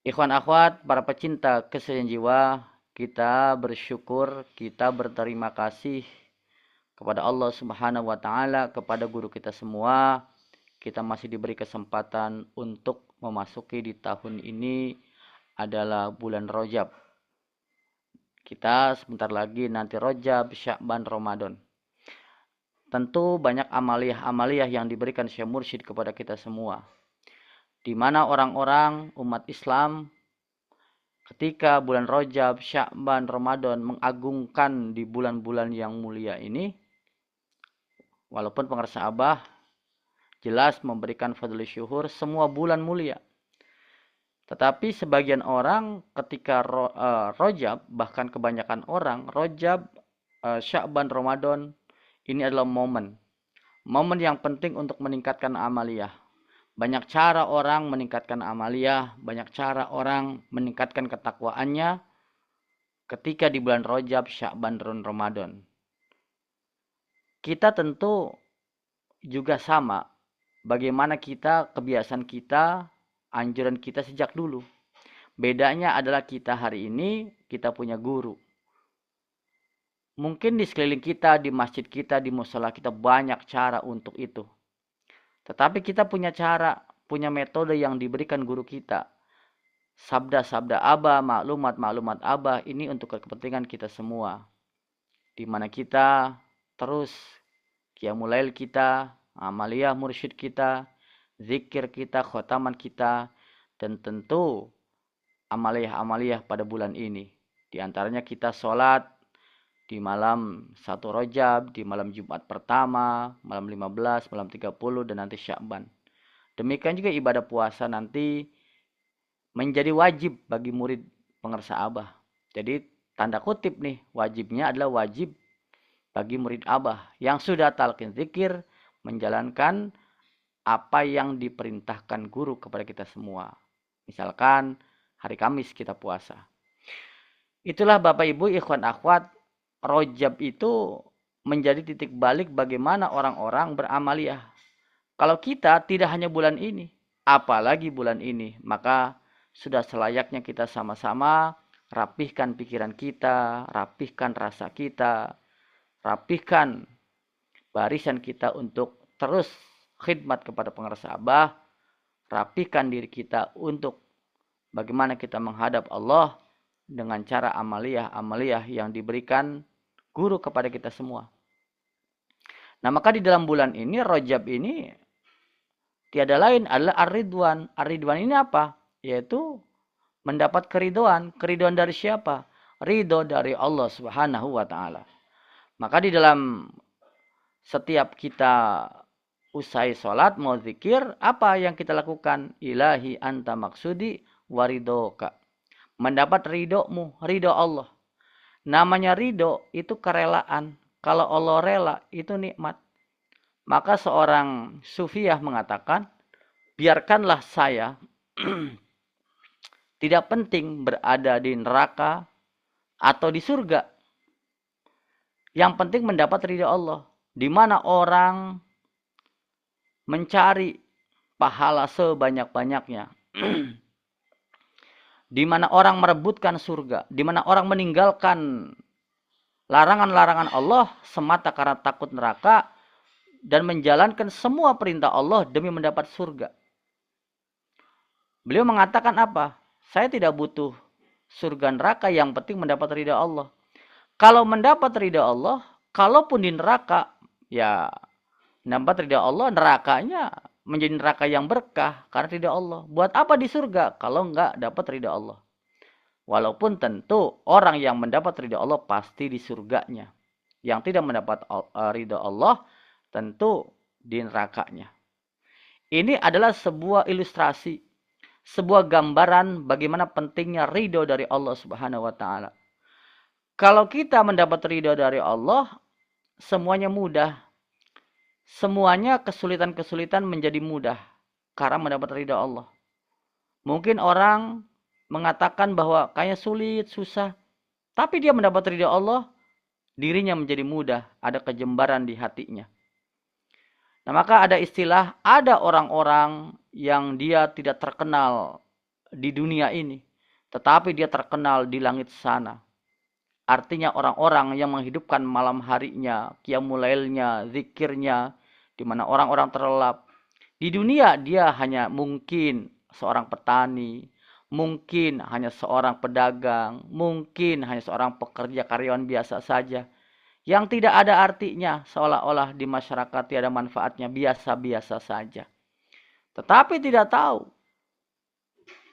Ikhwan akhwat, para pecinta kesehatan jiwa, kita bersyukur, kita berterima kasih kepada Allah Subhanahu wa taala, kepada guru kita semua. Kita masih diberi kesempatan untuk memasuki di tahun ini adalah bulan Rajab. Kita sebentar lagi nanti Rajab, Sya'ban, Ramadan. Tentu banyak amaliyah-amaliyah yang diberikan Syekh Mursyid kepada kita semua. Di mana orang-orang umat Islam ketika bulan Rajab, Sya'ban, Ramadan mengagungkan di bulan-bulan yang mulia ini, walaupun pengarsa Abah jelas memberikan fadli syuhur semua bulan mulia. Tetapi sebagian orang ketika Rajab, bahkan kebanyakan orang, Rajab, Sya'ban, Ramadan, ini adalah momen. Momen yang penting untuk meningkatkan amaliyah. Banyak cara orang meningkatkan amaliyah, banyak cara orang meningkatkan ketakwaannya ketika di bulan Rajab, Sya'ban, dan Ramadan. Kita tentu juga sama. Bagaimana kita, kebiasaan kita, anjuran kita sejak dulu. Bedanya adalah kita hari ini, kita punya guru. Mungkin di sekeliling kita, di masjid kita, di musola kita banyak cara untuk itu. Tetapi kita punya cara, punya metode yang diberikan guru kita. Sabda-sabda Abah, maklumat-maklumat Abah, ini untuk kepentingan kita semua. Di mana kita terus qiyamul kita, amaliyah mursyid kita, zikir kita, khotaman kita, dan tentu amaliyah-amaliyah pada bulan ini. Di antaranya kita sholat di malam 1 Rajab, di malam Jumat pertama, malam 15, malam 30, dan nanti Sya'ban. Demikian juga ibadah puasa nanti menjadi wajib bagi murid pengersa Abah. Jadi tanda kutip nih, wajibnya adalah wajib bagi murid Abah yang sudah talqin zikir, menjalankan apa yang diperintahkan guru kepada kita semua. Misalkan hari Kamis kita puasa. Itulah Bapak Ibu, ikhwan akhwat, Rajab itu menjadi titik balik bagaimana orang-orang beramaliyah. Kalau kita tidak hanya bulan ini, apalagi bulan ini, maka sudah selayaknya kita sama-sama rapihkan pikiran kita, rapihkan rasa kita, rapihkan barisan kita untuk terus khidmat kepada pengersa Abah, rapihkan diri kita untuk bagaimana kita menghadap Allah dengan cara amaliyah-amaliyah yang diberikan guru kepada kita semua. Nah, maka di dalam bulan ini, Rajab ini, tiada lain adalah Ar-Ridwan. Ar-Ridwan ini apa? Yaitu mendapat keridoan. Keridoan dari siapa? Ridho dari Allah Subhanahu wa taala. Maka di dalam setiap kita usai sholat mau zikir, apa yang kita lakukan? Ilahi anta maksudi waridoka. Mendapat ridhomu, ridho Allah. Namanya ridho itu kerelaan. Kalau Allah rela itu nikmat. Maka seorang sufiah mengatakan, biarkanlah saya tidak penting berada di neraka atau di surga. Yang penting mendapat ridho Allah. Di mana orang mencari pahala sebanyak-banyaknya. Di mana orang merebutkan surga. Di mana orang meninggalkan larangan-larangan Allah semata karena takut neraka. Dan menjalankan semua perintah Allah demi mendapat surga. Beliau mengatakan apa? Saya tidak butuh surga neraka, yang penting mendapat ridha Allah. Kalau mendapat ridha Allah, kalaupun di neraka, ya mendapat ridha Allah, nerakanya menjadi neraka yang berkah karena ridha Allah. Buat apa di surga kalau enggak dapat ridha Allah? Walaupun tentu orang yang mendapat ridha Allah pasti di surganya. Yang tidak mendapat ridha Allah tentu di nerakanya. Ini adalah sebuah ilustrasi, sebuah gambaran bagaimana pentingnya ridho dari Allah Subhanahu wa taala. Kalau kita mendapat ridho dari Allah, semuanya mudah. Semuanya kesulitan-kesulitan menjadi mudah karena mendapat ridho Allah. Mungkin orang mengatakan bahwa kayaknya sulit, susah, tapi dia mendapat ridho Allah, dirinya menjadi mudah, ada kejembaran di hatinya. Nah, maka ada istilah, ada orang-orang yang dia tidak terkenal di dunia ini, tetapi dia terkenal di langit sana. Artinya orang-orang yang menghidupkan malam harinya, qiyamul lailnya, zikirnya, di mana orang-orang terlelap. Di dunia dia hanya mungkin seorang petani, mungkin hanya seorang pedagang, mungkin hanya seorang pekerja karyawan biasa saja. Yang tidak ada artinya, seolah-olah di masyarakat tiada manfaatnya, biasa-biasa saja. Tetapi tidak tahu,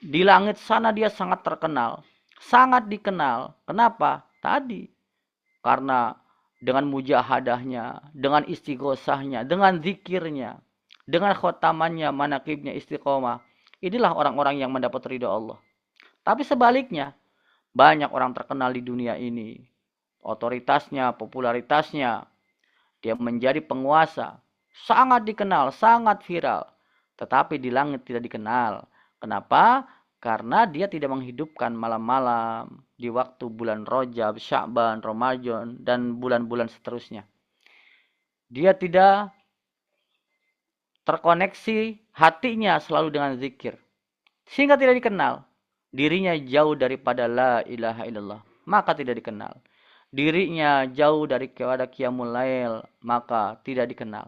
di langit sana dia sangat terkenal, sangat dikenal. Kenapa? Tadi, karena dengan mujahadahnya, dengan istighosahnya, dengan zikirnya, dengan khotamannya, manakibnya, istiqomah. Inilah orang-orang yang mendapat ridho Allah. Tapi sebaliknya, banyak orang terkenal di dunia ini. Otoritasnya, popularitasnya, dia menjadi penguasa, sangat dikenal, sangat viral. Tetapi di langit tidak dikenal. Kenapa? Karena dia tidak menghidupkan malam-malam di waktu bulan Rajab, Sya'ban, Ramadan, dan bulan-bulan seterusnya. Dia tidak terkoneksi hatinya selalu dengan zikir. Sehingga tidak dikenal. Dirinya jauh daripada la ilaha illallah. Maka tidak dikenal. Dirinya jauh dari qiyamul lail. Maka tidak dikenal.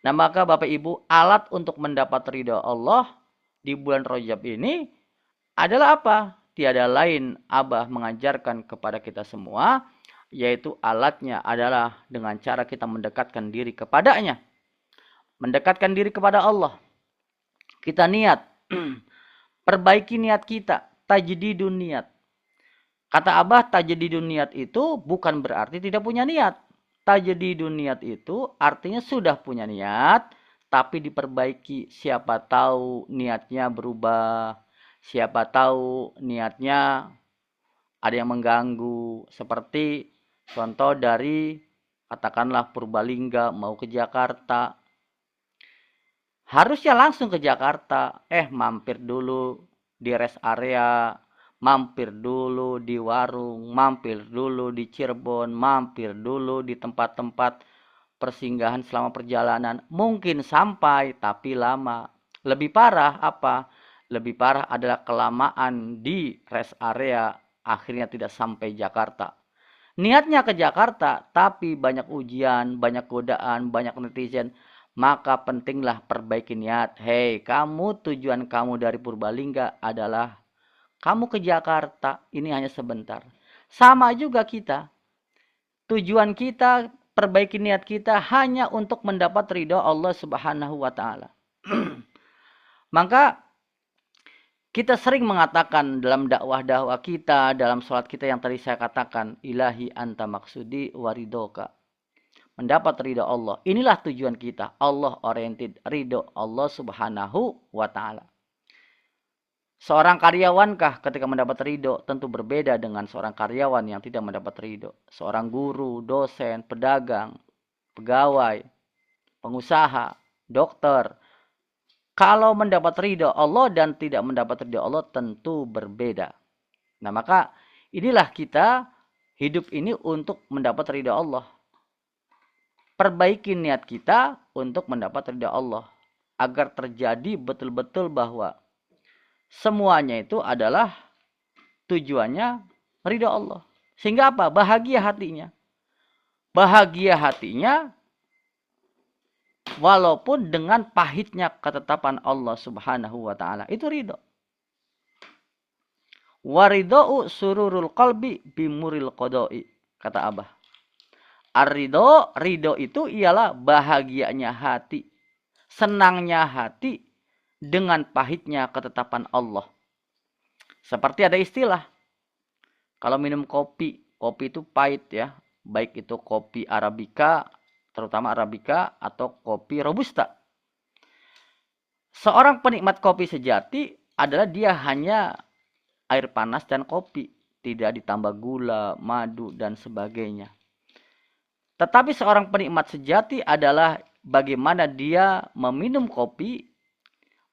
Nah maka Bapak Ibu, alat untuk mendapat ridha Allah di bulan Rajab ini adalah apa? Tiada lain Abah mengajarkan kepada kita semua, yaitu alatnya adalah dengan cara kita mendekatkan diri kepadanya. Mendekatkan diri kepada Allah. Kita niat. Perbaiki niat kita. Tajdidun niat. Kata Abah, tajdidun niat itu bukan berarti tidak punya niat. Tajdidun niat itu artinya sudah punya niat, tapi diperbaiki. Siapa tahu niatnya berubah. Siapa tahu niatnya ada yang mengganggu. Seperti contoh dari katakanlah Purbalingga mau ke Jakarta. Harusnya langsung ke Jakarta. Mampir dulu di rest area. Mampir dulu di warung. Mampir dulu di Cirebon. Mampir dulu di tempat-tempat persinggahan selama perjalanan. Mungkin sampai tapi lama. Lebih parah apa? Lebih parah adalah kelamaan di rest area. Akhirnya tidak sampai Jakarta. Niatnya ke Jakarta, tapi banyak ujian, banyak godaan, banyak netizen. Maka pentinglah perbaiki niat. Hei, kamu tujuan kamu dari Purbalingga adalah kamu ke Jakarta. Ini hanya sebentar. Sama juga kita. Tujuan kita, perbaiki niat kita hanya untuk mendapat ridho Allah Subhanahu wa Ta'ala. Maka kita sering mengatakan dalam dakwah-dakwah kita, dalam sholat kita yang tadi saya katakan, ilahi anta maksudi waridoka. Mendapat ridho Allah. Inilah tujuan kita. Allah oriented. Ridho Allah Subhanahu wa Ta'ala. Seorang karyawankah ketika mendapat ridho tentu berbeda dengan seorang karyawan yang tidak mendapat ridho. Seorang guru, dosen, pedagang, pegawai, pengusaha, dokter. Kalau mendapat ridho Allah dan tidak mendapat ridho Allah tentu berbeda. Nah maka inilah kita hidup ini untuk mendapat ridho Allah. Perbaiki niat kita untuk mendapat ridha Allah. Agar terjadi betul-betul bahwa semuanya itu adalah tujuannya ridha Allah. Sehingga apa? Bahagia hatinya. Bahagia hatinya walaupun dengan pahitnya ketetapan Allah Subhanahu wa Ta'ala. Itu ridha. Waridha'u sururul qalbi bimuril qada'i. Kata Abah. Ar-ridho, ridho itu ialah bahagianya hati. Senangnya hati dengan pahitnya ketetapan Allah. Seperti ada istilah. Kalau minum kopi, kopi itu pahit ya. Baik itu kopi Arabica, terutama Arabica, atau kopi Robusta. Seorang penikmat kopi sejati adalah dia hanya air panas dan kopi. Tidak ditambah gula, madu, dan sebagainya. Tetapi seorang penikmat sejati adalah bagaimana dia meminum kopi,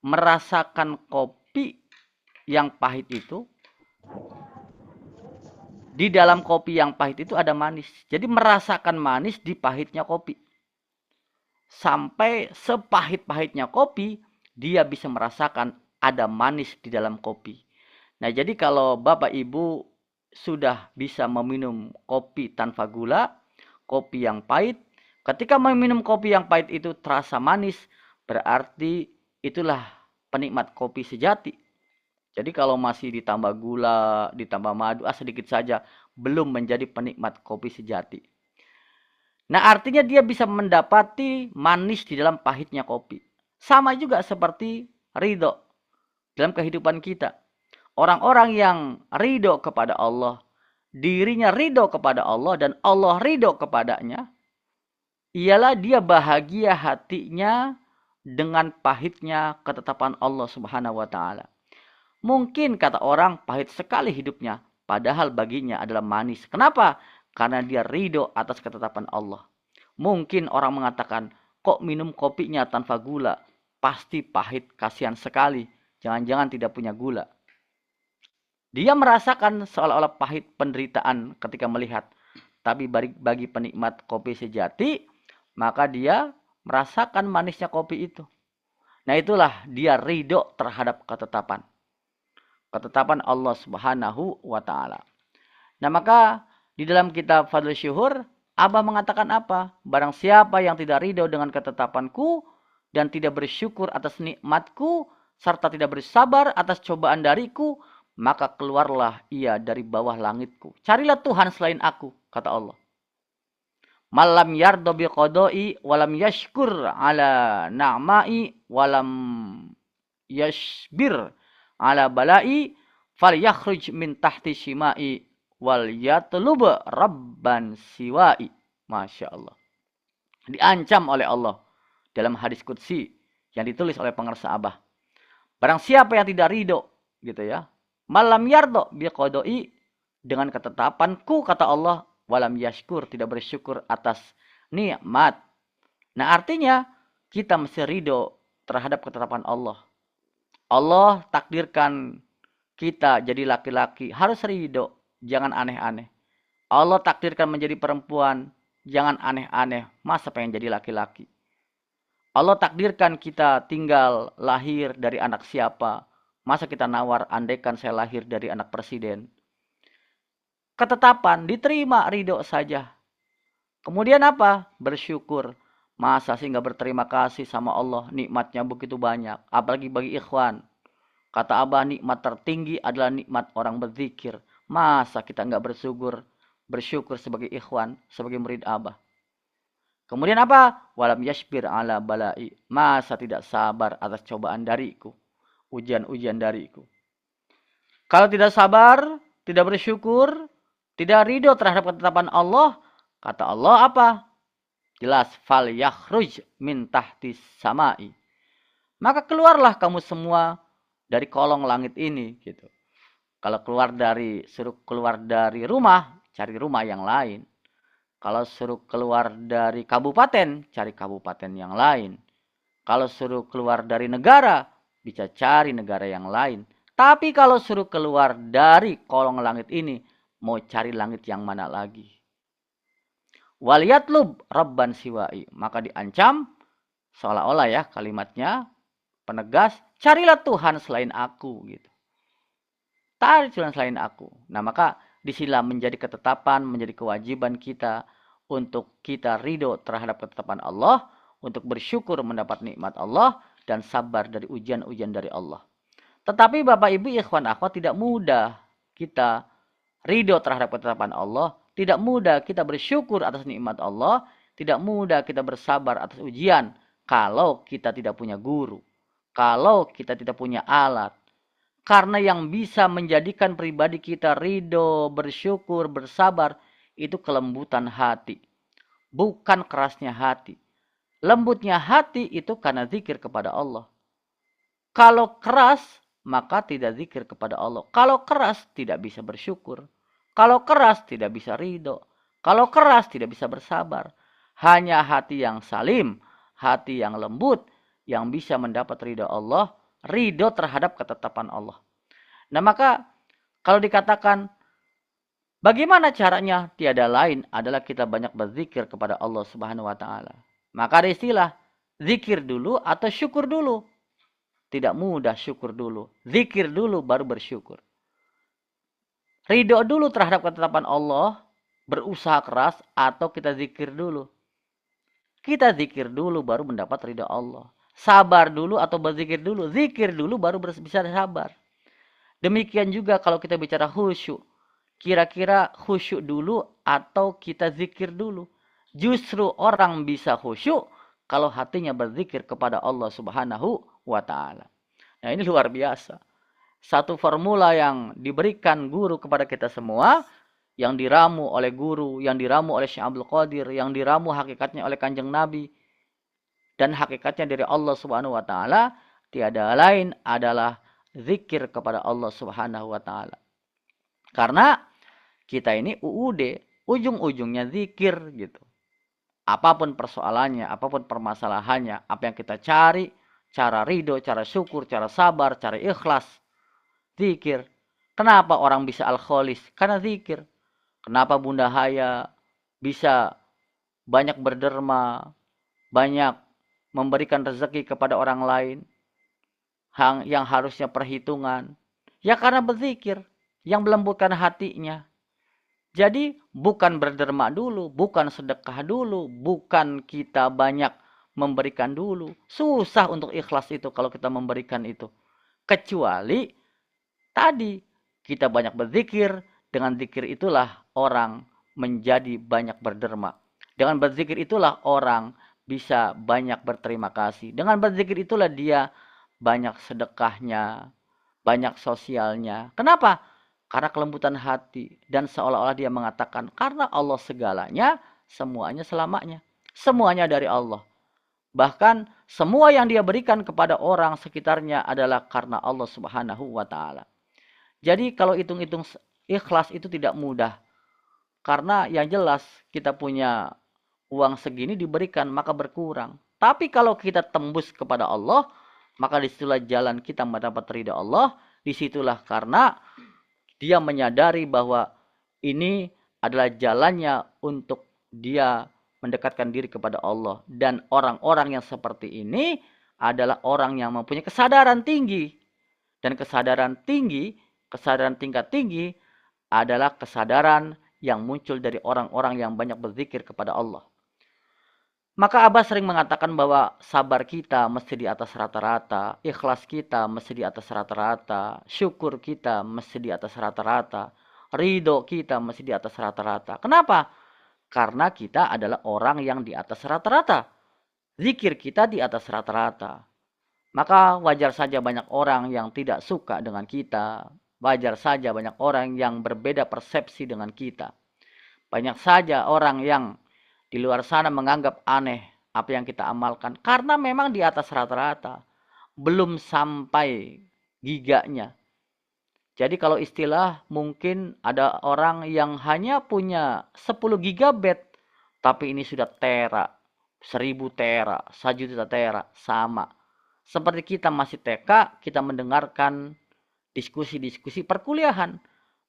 merasakan kopi yang pahit itu. Di dalam kopi yang pahit itu ada manis. Jadi merasakan manis di pahitnya kopi. Sampai sepahit-pahitnya kopi, dia bisa merasakan ada manis di dalam kopi. Nah, jadi kalau Bapak Ibu sudah bisa meminum kopi tanpa gula, kopi yang pahit, ketika meminum kopi yang pahit itu terasa manis, berarti itulah penikmat kopi sejati. Jadi kalau masih ditambah gula, ditambah madu, sedikit saja, belum menjadi penikmat kopi sejati. Nah, artinya dia bisa mendapati manis di dalam pahitnya kopi. Sama juga seperti ridho dalam kehidupan kita. Orang-orang yang ridho kepada Allah, dirinya ridho kepada Allah dan Allah ridho kepadanya, ialah dia bahagia hatinya dengan pahitnya ketetapan Allah Subhanahu wa taala. Mungkin kata orang pahit sekali hidupnya, padahal baginya adalah manis. Kenapa? Karena dia ridho atas ketetapan Allah. Mungkin orang mengatakan, kok minum kopinya tanpa gula? Pasti pahit, kasihan sekali. Jangan-jangan tidak punya gula. Dia merasakan seolah-olah pahit penderitaan ketika melihat. Tapi bagi penikmat kopi sejati, maka dia merasakan manisnya kopi itu. Nah, itulah dia ridho terhadap ketetapan Allah Subhanahu wa taala. Nah, maka di dalam kitab Fadlul Syuhur, Abah mengatakan apa? Barang siapa yang tidak ridho dengan ketetapanku dan tidak bersyukur atas nikmatku serta tidak bersabar atas cobaan dariku, maka keluarlah ia dari bawah langitku. Carilah Tuhan selain aku, kata Allah. Malam yardo biqadai walam yashkur ala na'mai walam yashbir ala balai fal yakhruj min tahti shimai wal yatlub rabban siwai. Masya Allah. Diancam oleh Allah dalam hadis qudsi yang ditulis oleh pengersa Abah. Barang siapa yang tidak ridho, gitu ya, malam yardo biqadai, dengan ketetapanku, kata Allah, walam yashkur, tidak bersyukur atas nikmat. Nah, artinya kita mesti ridho terhadap ketetapan Allah. Allah takdirkan kita jadi laki-laki, harus ridho, jangan aneh-aneh. Allah takdirkan menjadi perempuan, jangan aneh-aneh, masa pengen jadi laki-laki. Allah takdirkan kita tinggal lahir dari anak siapa, masa kita nawar andaikan saya lahir dari anak presiden. Ketetapan diterima, ridho saja. Kemudian apa? Bersyukur. Masa sih nggak berterima kasih sama Allah, nikmatnya begitu banyak, apalagi bagi ikhwan. Kata Abah, nikmat tertinggi adalah nikmat orang berzikir. Masa kita nggak bersyukur sebagai ikhwan, sebagai murid Abah. Kemudian apa? Walam yashbir ala balai. Masa tidak sabar atas cobaan dariku, ujian-ujian dariku. Kalau tidak sabar, tidak bersyukur, tidak ridho terhadap ketetapan Allah, kata Allah apa? Jelas, fal yakhruj min tahtis samai. Maka keluarlah kamu semua dari kolong langit ini, gitu. Kalau suruh keluar dari rumah, cari rumah yang lain. Kalau suruh keluar dari kabupaten, cari kabupaten yang lain. Kalau suruh keluar dari negara, bisa cari negara yang lain. Tapi kalau suruh keluar dari kolong langit ini, mau cari langit yang mana lagi? Waliyatlub rabban siwai. Maka diancam, seolah-olah ya kalimatnya penegas, carilah Tuhan selain aku, gitu. Cari Tuhan selain aku. Nah, maka disinilah menjadi ketetapan, menjadi kewajiban kita untuk kita ridho terhadap ketetapan Allah, untuk bersyukur mendapat nikmat Allah, dan sabar dari ujian-ujian dari Allah. Tetapi Bapak Ibu ikhwan akhwat, tidak mudah kita ridho terhadap ketetapan Allah, tidak mudah kita bersyukur atas nikmat Allah, tidak mudah kita bersabar atas ujian kalau kita tidak punya guru, kalau kita tidak punya alat. Karena yang bisa menjadikan pribadi kita ridho, bersyukur, bersabar, itu kelembutan hati, bukan kerasnya hati. Lembutnya hati itu karena zikir kepada Allah. Kalau keras, maka tidak zikir kepada Allah. Kalau keras, tidak bisa bersyukur. Kalau keras, tidak bisa ridho. Kalau keras, tidak bisa bersabar. Hanya hati yang salim, hati yang lembut, yang bisa mendapat ridho Allah, ridho terhadap ketetapan Allah. Nah, maka kalau dikatakan bagaimana caranya, tiada lain adalah kita banyak berzikir kepada Allah Subhanahu wa taala. Maka ada istilah zikir dulu atau syukur dulu. tidak mudah syukur dulu. Zikir dulu baru bersyukur. Ridho dulu terhadap ketetapan Allah, berusaha keras, atau kita zikir dulu. Kita zikir dulu baru mendapat ridho Allah. Sabar dulu atau berzikir dulu. Zikir dulu baru bisa sabar. Demikian juga kalau kita bicara khusyuk. Kira-kira khusyuk dulu atau kita zikir dulu. Justru orang bisa khusyuk kalau hatinya berzikir kepada Allah Subhanahu wa Ta'ala. Nah, ini luar biasa. Satu formula yang diberikan guru kepada kita semua, yang diramu oleh guru, yang diramu oleh Syekh Abdul Qadir, yang diramu hakikatnya oleh Kanjeng Nabi, dan hakikatnya dari Allah Subhanahu wa Ta'ala, tiada lain adalah zikir kepada Allah Subhanahu wa Ta'ala. Karena kita ini UUD, ujung-ujungnya zikir gitu. Apapun persoalannya, apapun permasalahannya, apa yang kita cari, cara ridho, cara syukur, cara sabar, cara ikhlas, zikir. Kenapa orang bisa alkoholis? Karena zikir. Kenapa Bunda Haya bisa banyak berderma, banyak memberikan rezeki kepada orang lain yang harusnya perhitungan? Ya karena berzikir yang melembutkan hatinya. Jadi bukan berderma dulu, bukan sedekah dulu, bukan kita banyak memberikan dulu. Susah untuk ikhlas itu kalau kita memberikan itu. Kecuali tadi kita banyak berzikir, dengan zikir itulah orang menjadi banyak berderma. Dengan berzikir itulah orang bisa banyak berterima kasih. Dengan berzikir itulah dia banyak sedekahnya, banyak sosialnya. Kenapa? Karena kelembutan hati. Dan seolah-olah dia mengatakan, karena Allah segalanya, semuanya selamanya. Semuanya dari Allah. Bahkan semua yang dia berikan kepada orang sekitarnya adalah karena Allah Subhanahu wa Ta'ala. Jadi kalau hitung-hitung ikhlas itu tidak mudah. Karena yang jelas kita punya uang segini diberikan maka berkurang. Tapi kalau kita tembus kepada Allah, maka disitulah jalan kita mendapat ridha Allah. Disitulah karena dia menyadari bahwa ini adalah jalannya untuk dia mendekatkan diri kepada Allah. Dan orang-orang yang seperti ini adalah orang yang mempunyai kesadaran tinggi. Dan kesadaran tinggi, kesadaran tingkat tinggi adalah kesadaran yang muncul dari orang-orang yang banyak berzikir kepada Allah. Maka Abah sering mengatakan bahwa sabar kita mesti di atas rata-rata, ikhlas kita mesti di atas rata-rata, syukur kita mesti di atas rata-rata, ridho kita mesti di atas rata-rata. Kenapa? Karena kita adalah orang yang di atas rata-rata. Zikir kita di atas rata-rata. Maka wajar saja banyak orang yang tidak suka dengan kita. Wajar saja banyak orang yang berbeda persepsi dengan kita. Banyak saja orang yang di luar sana menganggap aneh apa yang kita amalkan. Karena memang di atas rata-rata. Belum sampai giganya. Jadi kalau istilah mungkin ada orang yang hanya punya 10 gigabit. Tapi ini sudah tera. 1000 tera. 1 juta tera. Sama. Seperti kita masih TK, kita mendengarkan diskusi-diskusi perkuliahan.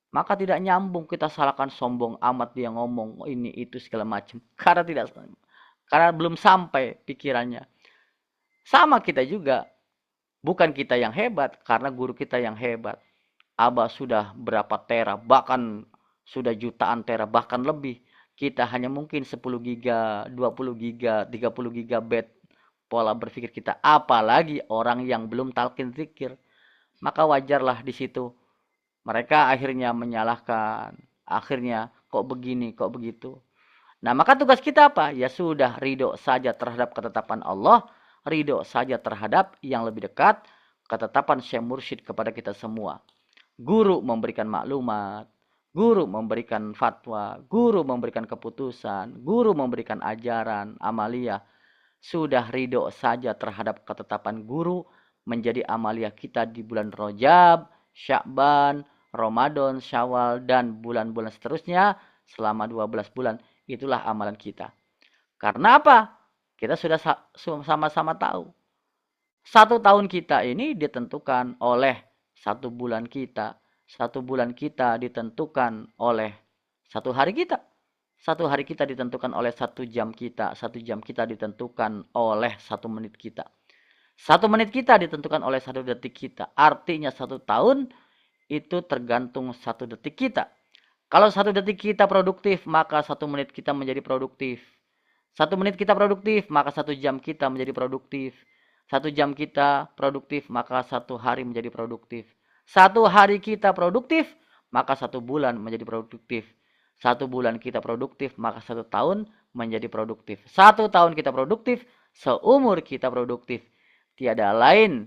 Maka tidak nyambung, kita salahkan, sombong amat dia ngomong ini itu segala macam. Karena belum sampai pikirannya. Sama kita juga, bukan kita yang hebat, karena guru kita yang hebat. Abah sudah berapa tera, bahkan sudah jutaan tera, bahkan lebih. Kita hanya mungkin 10 giga, 20 giga, 30 gigabit pola berpikir kita. Apalagi orang yang belum talqin zikir. Maka wajarlah di situ mereka akhirnya menyalahkan. Akhirnya kok begini, kok begitu. Nah maka tugas kita apa? Ya sudah, ridho saja terhadap ketetapan Allah. Ridho saja terhadap yang lebih dekat. Ketetapan Syekh Mursyid kepada kita semua. Guru memberikan maklumat. Guru memberikan fatwa. Guru memberikan keputusan. Guru memberikan ajaran, amalia. Sudah ridho saja terhadap ketetapan guru. Menjadi amalia kita di bulan Rajab, Sya'ban, Ramadan, Syawal, dan bulan-bulan seterusnya selama 12 bulan. Itulah amalan kita. Karena apa? Kita sudah sama-sama tahu. 1 tahun kita ini ditentukan oleh 1 bulan kita. 1 bulan kita ditentukan oleh 1 hari kita. 1 hari kita ditentukan oleh 1 jam kita. 1 jam kita ditentukan oleh 1 menit kita. 1 menit kita ditentukan oleh 1 detik kita. Artinya 1 tahun itu tergantung 1 detik kita. Kalau 1 detik kita produktif, maka 1 menit kita menjadi produktif. 1 menit kita produktif, maka 1 jam kita menjadi produktif. 1 jam kita produktif, maka 1 hari menjadi produktif. 1 hari kita produktif, maka 1 bulan menjadi produktif. 1 bulan kita produktif, maka 1 tahun menjadi produktif. 1 tahun kita produktif, seumur kita produktif. Tiada lain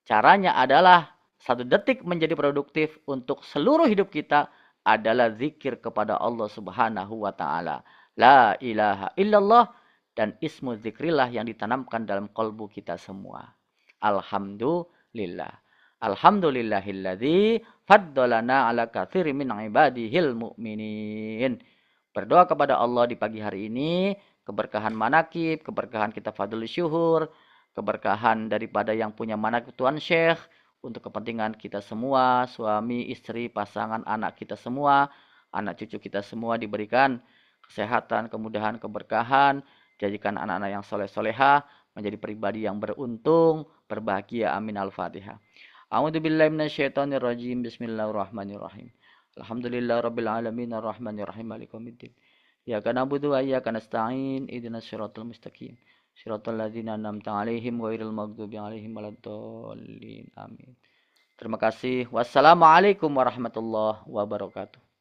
caranya adalah 1 detik menjadi produktif untuk seluruh hidup kita adalah zikir kepada Allah Subhanahu wa taala. La ilaha illallah dan ismu zikrillah yang ditanamkan dalam kalbu kita semua. Alhamdulillah. Alhamdulillahilladzi faddalana ala katsiri min ibadihil mu'minin. Berdoa kepada Allah di pagi hari ini, keberkahan manakib, keberkahan kita fadlul syuhur, keberkahan daripada yang punya manakib Tuan Syekh, untuk kepentingan kita semua, suami, istri, pasangan, anak kita semua, anak cucu kita semua diberikan kesehatan, kemudahan, keberkahan, jadikan anak-anak yang soleh-soleha, menjadi pribadi yang beruntung, berbahagia. Amin. Al-Fatihah. A'udzubillahi minasyaitonirrajim. Bismillahirrahmanirrahim. Alhamdulillahirabbil alamin arrahmanirrahim maliki yaumiddin. Iyyaka na'budu wa iyyaka nasta'in. Ihdinas siratal mustaqim. Siratal ladzina an'amta 'alaihim ghairil maghdubi 'alaihim waladdallin. Amin. Terima kasih. Wassalamualaikum warahmatullahi wabarakatuh.